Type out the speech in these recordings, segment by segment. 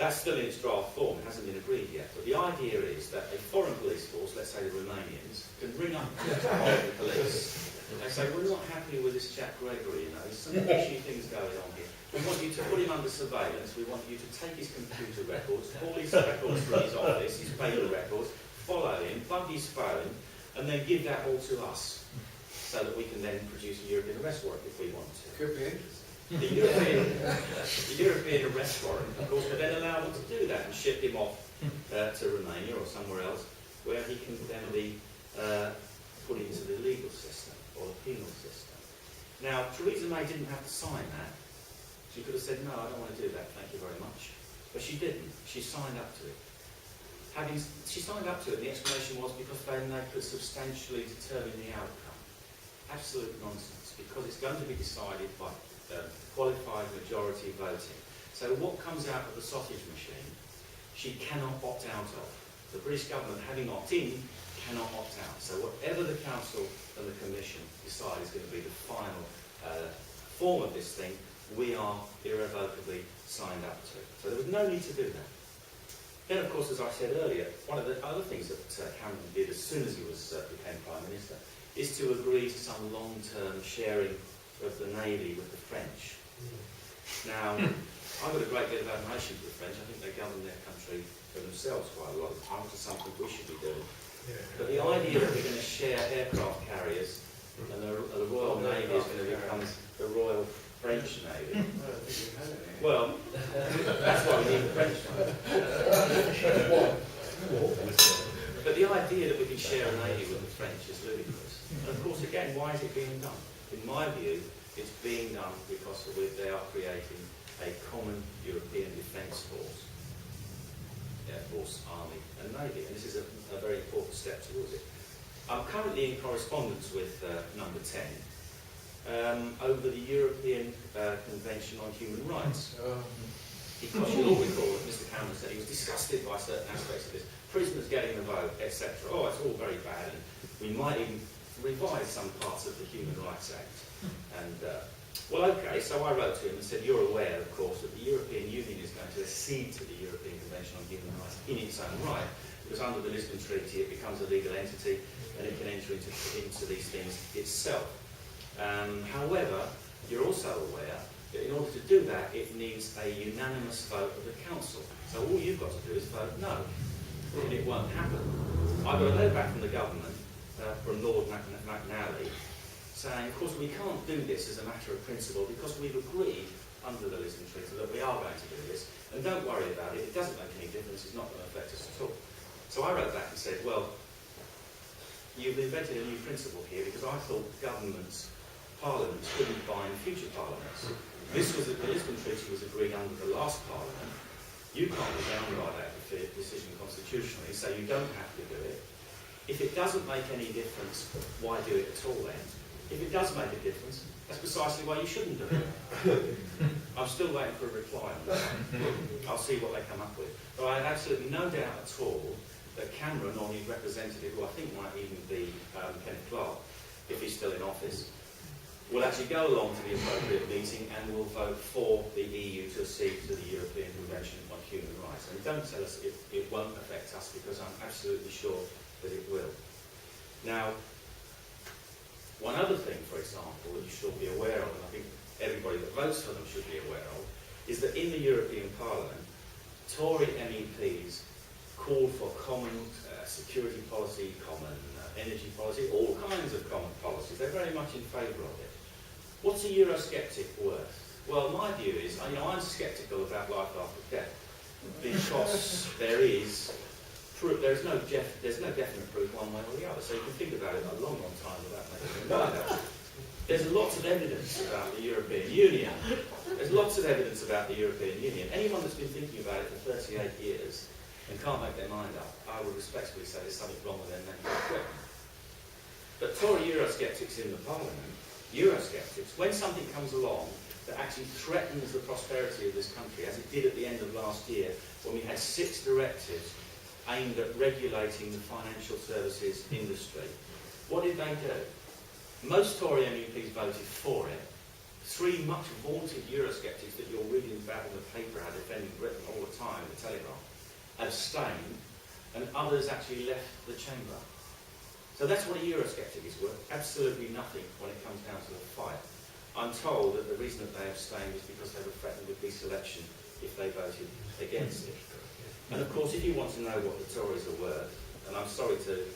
That's still in its draft form, it hasn't been agreed yet. But the idea is that a foreign police force, let's say the Romanians, can ring up the police and say, we're not happy with this chap Gregory, you know, there's some fishy things going on here. We want you to put him under surveillance, we want you to take his computer records, all his records from his office, his paper records, follow him, bug his phone, and then give that all to us, so that we can then produce a European arrest warrant if we want to. Could be interesting. The European arrest warrant, of course, would then allow them to do that and ship him off to Romania or somewhere else, where he can then be put into the legal system or the penal system. Now, Theresa May didn't have to sign that. She could have said, no, I don't want to do that, thank you very much. But she didn't. She signed up to it. She signed up to it, and the explanation was because then they could substantially determine the outcome. Absolute nonsense, because it's going to be decided by qualified majority voting. So what comes out of the sausage machine, she cannot opt out of. The British government, having opted in, cannot opt out. So whatever the Council and the Commission decide is going to be the final form of this thing, we are irrevocably signed up to. So there was no need to do that. Then, of course, as I said earlier, one of the other things that Cameron did as soon as he became Prime Minister is to agree to some long-term sharing of the Navy with the French. Now, I've got a great deal of admiration for the French. I think they govern their country for themselves quite a lot of the time, which is something we should be doing. But the idea that we're going to share aircraft carriers and the Royal Navy is going to become the Royal French Navy. Well, that's why we need the French one. But the idea that we can share a navy with the French is ludicrous. And of course, again, why is it being done? In my view, it's being done because they are creating a common European defence force. Air Force, Army and Navy. And this is a very important step towards it. I'm currently in correspondence with number 10 over the European Convention on Human Rights. Because you'll all recall that Mr. Cameron said he was disgusted by certain aspects of this. Prisoners getting the vote, etc. Oh, it's all very bad, and we might even revise some parts of the Human Rights Act. And, well, okay, so I wrote to him and said, you're aware, of course, that the European Union is going to accede to the European Convention on Human Rights in its own right, because under the Lisbon Treaty it becomes a legal entity and it can enter into these things itself. However, you're also aware that in order to do that, it needs a unanimous vote of the Council. So all you've got to do is vote no, and it won't happen. I got a letter back from the government, from Lord McNally, saying, of course, we can't do this as a matter of principle because we've agreed under the Lisbon Treaty that we are going to do this, and don't worry about it, it doesn't make any difference, it's not going to affect us at all. So I wrote back and said, well, you've invented a new principle here because I thought governments, parliaments couldn't bind future parliaments. The Lisbon Treaty was agreed under the last parliament. You can't be bound by that decision constitutionally, so you don't have to do it. If it doesn't make any difference, why do it at all then? If it does make a difference, that's precisely why you shouldn't do it. I'm still waiting for a reply on that. I'll see what they come up with. But I have absolutely no doubt at all that Cameron, or his representative, who I think might even be Kenneth Clarke, if he's still in office, will actually go along to the appropriate meeting and will vote for the EU to accede to the European Convention on Human Rights. And don't tell us it won't affect us, because I'm absolutely sure that it will. Now, one other thing, for example, that you should be aware of, and I think everybody that votes for them should be aware of, is that in the European Parliament, Tory MEPs called for common security policy, common energy policy, all kinds of common policies. They're very much in favour of it. What's a Eurosceptic worth? Well, my view is, I'm sceptical about life after death, because there's no definite proof one way or the other. So you can think about it a long, long time without making a mind up. There's lots of evidence about the European Union. There's lots of evidence about the European Union. Anyone that's been thinking about it for 38 years and can't make their mind up, I would respectfully say there's something wrong with their mental equipment. But Tory Eurosceptics in the Parliament, Eurosceptics, when something comes along that actually threatens the prosperity of this country, as it did at the end of last year, when we had 6 directives aimed at regulating the financial services industry, what did they do? Most Tory MEPs voted for it. 3 much vaunted Eurosceptics that you're reading about in the paper are defending Britain all the time, the abstained, and others actually left the chamber. So that's what a Eurosceptic is worth, absolutely nothing when it comes down to the fight. I'm told that the reason that they abstained is because they were threatened with deselection if they voted against it. And of course, if you want to know what the Tories are worth, and I'm sorry to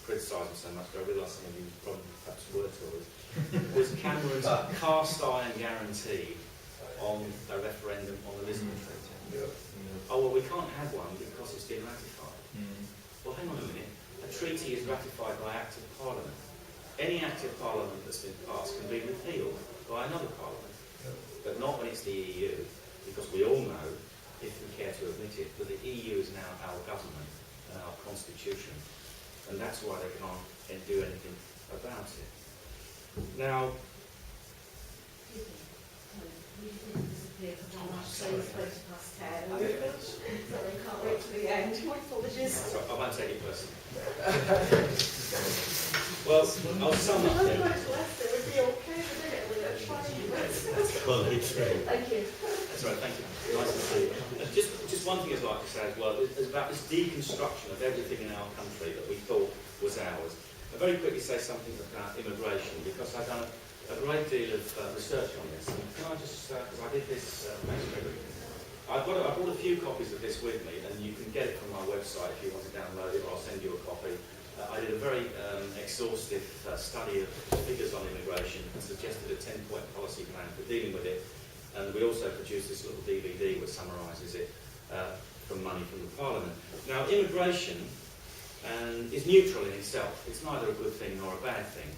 criticise them so much, but I realise some of you probably perhaps were Tories, was Cameron's cast-iron guarantee on a referendum on the Lisbon Treaty. Oh, well, we can't have one because it's been ratified. Well, hang on a minute. A treaty is ratified by Act of Parliament. Any Act of Parliament that's been passed can be repealed by another Parliament, but not when it's the EU, because we all know, if we care to admit it, that the EU is now our government and our constitution, and that's why they can't do anything about it. Now, Sorry, can't wait to the end. My apologies. I won't take it personally. Well, I'll sum up then. It would be okay, wouldn't it? We're trying. Thank you. That's right, thank you. Nice to see you. Just one thing I'd like to say as well is about this deconstruction of everything in our country that we thought was ours. I'll very quickly say something about immigration, because I've done a great deal of research on this. And can I just, because I did this, I brought a few copies of this with me, and you can get it from my website if you want to download it, or I'll send you a copy. I did a very exhaustive study of figures on immigration and suggested a 10-point policy plan for dealing with it. And we also produced this little DVD which summarises it from money from the Parliament. Now, immigration is neutral in itself. It's neither a good thing nor a bad thing.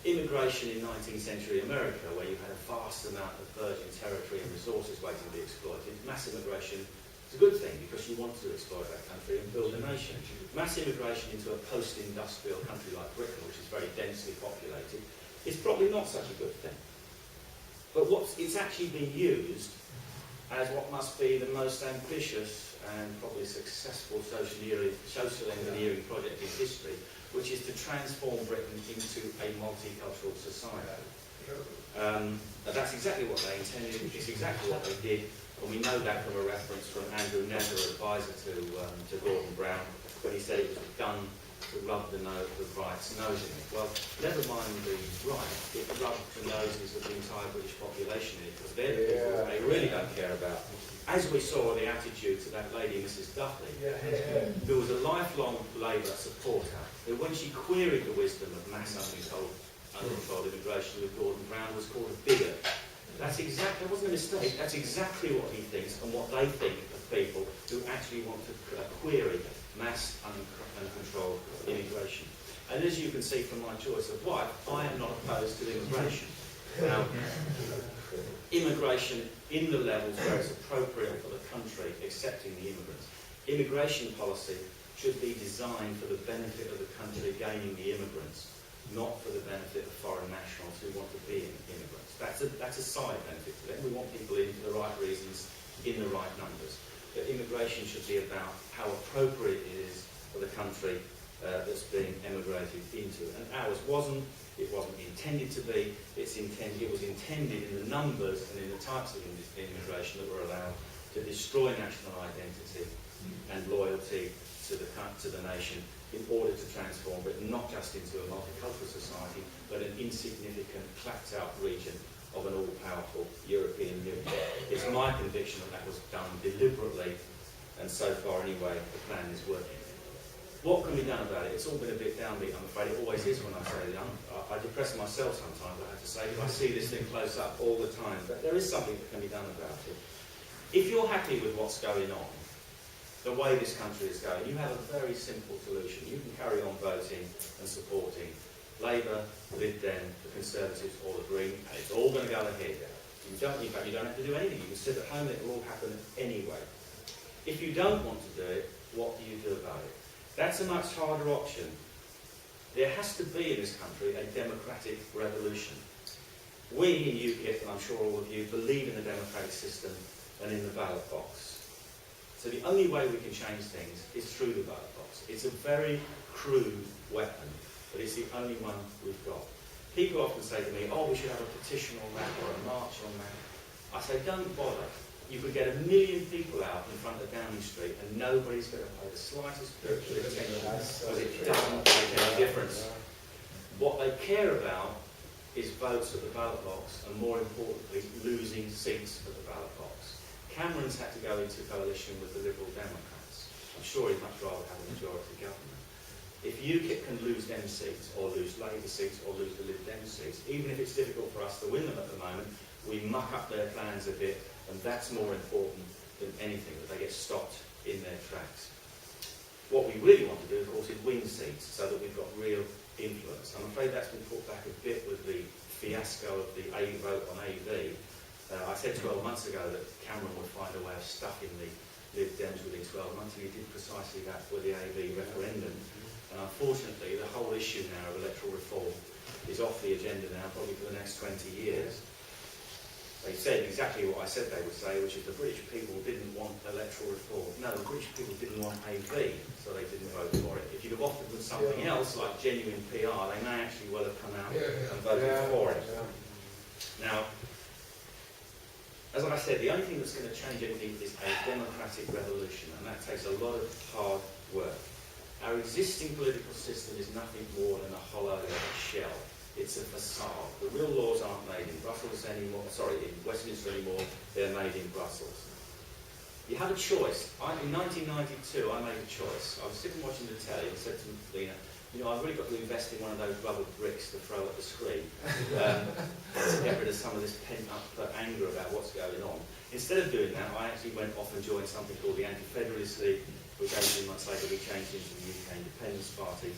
Immigration in 19th century America, where you had a vast amount of virgin territory and resources waiting to be exploited, mass immigration is a good thing because you want to exploit that country and build a nation. Mass immigration into a post-industrial country like Britain, which is very densely populated, is probably not such a good thing. But it's actually been used as what must be the most ambitious and probably successful social engineering project in history, which is to transform Britain into a multicultural society. That's exactly what they intended, it's exactly what they did, and we know that from a reference from Andrew Nether, advisor to Gordon Brown, when he said it was a gun to rub the right's nose in it. Well, never mind the right, it rubbed the noses of the entire British population in it, because they're the people they really don't care about. As we saw the attitude to that lady, Mrs. Duffy, who was a lifelong Labour supporter, who when she queried the wisdom of mass uncontrolled immigration with Gordon Brown was called a bigot. That wasn't a mistake, that's exactly what he thinks and what they think of people who actually want to query mass uncontrolled immigration. And as you can see from my choice of wife, I am not opposed to immigration. Now, immigration in the levels where it's appropriate for the country accepting the immigrants. Immigration policy should be designed for the benefit of the country gaining the immigrants, not for the benefit of foreign nationals who want to be immigrants. That's a side benefit to them. We want people in for the right reasons, in the right numbers. But immigration should be about how appropriate it is for the country that's being emigrated into. And ours wasn't. It wasn't intended to be. It was intended in the numbers and in the types of immigration that were allowed to destroy national identity and loyalty to the nation in order to transform Britain not just into a multicultural society, but an insignificant, clapped-out region of an all-powerful European Union. It's my conviction that was done deliberately, and so far anyway, the plan is working. What can be done about it? It's all been a bit downbeat, I'm afraid. It always is when I say young. I depress myself sometimes, I have to say, because I see this thing close up all the time. But there is something that can be done about it. If you're happy with what's going on, the way this country is going, you have a very simple solution. You can carry on voting and supporting Labour, Lib Dem, the Conservatives, or the Green, and it's all going to go ahead. In fact, you don't have to do anything. You can sit at home and it will all happen anyway. If you don't want to do it, what do you do about it? That's a much harder option. There has to be in this country a democratic revolution. We in UKIP, and I'm sure all of you, believe in the democratic system and in the ballot box. So the only way we can change things is through the ballot box. It's a very crude weapon, but it's the only one we've got. People often say to me, oh, we should have a petition on that or a march on that. I say, don't bother. You could get 1 million people out in front of Downing Street, and nobody's going to pay the slightest bit of attention because it doesn't make any difference. What they care about is votes at the ballot box, and more importantly, losing seats at the ballot box. Cameron's had to go into coalition with the Liberal Democrats. I'm sure he'd much rather have a majority government. If UKIP can lose them seats, or lose Labour seats, or lose the Lib Dem seats, even if it's difficult for us to win them at the moment, we muck up their plans a bit, and that's more important than anything, that they get stopped in their tracks. What we really want to do, of course, is win seats, so that we've got real influence. I'm afraid that's been put back a bit with the fiasco of the A vote on AV. I said 12 months ago that Cameron would find a way of stuffing the Lib Dems within 12 months, and he did precisely that with the AV referendum. And unfortunately, the whole issue now of electoral reform is off the agenda now, probably for the next 20 years. They said exactly what I said they would say, which is the British people didn't want electoral reform. No, the British people didn't want AV, so they didn't vote for it. If you'd have offered them something else, like genuine PR, they may actually well have come out and voted for it. Now, as I said, the only thing that's going to change anything is a democratic revolution, and that takes a lot of hard work. Our existing political system is nothing more than a hollow shell. It's a facade. The real laws aren't made in Brussels anymore, in Westminster anymore, they're made in Brussels. You have a choice. In 1992, I made a choice. I was sitting watching the telly and said to Lena, you know, I've really got to invest in one of those rubber bricks to throw at the screen to get rid of some of this pent-up anger about what's going on. Instead of doing that, I actually went off and joined something called the Anti-Federalist League, which 18 months later we changed into the UK Independence Party,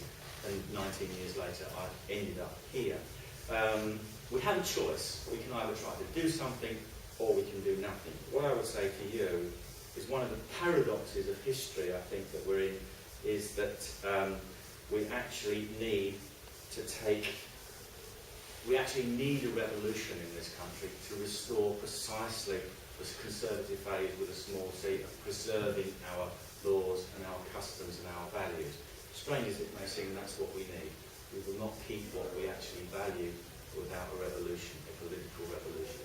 and 19 years later I ended up here. We have a choice. We can either try to do something or we can do nothing. What I would say to you is one of the paradoxes of history, I think, that we're in, is that we actually need a revolution in this country to restore precisely the conservative phase with a small c of preserving our laws and our customs and our values. Strange as it may seem, that's what we need. We will not keep what we actually value without a revolution, a political revolution.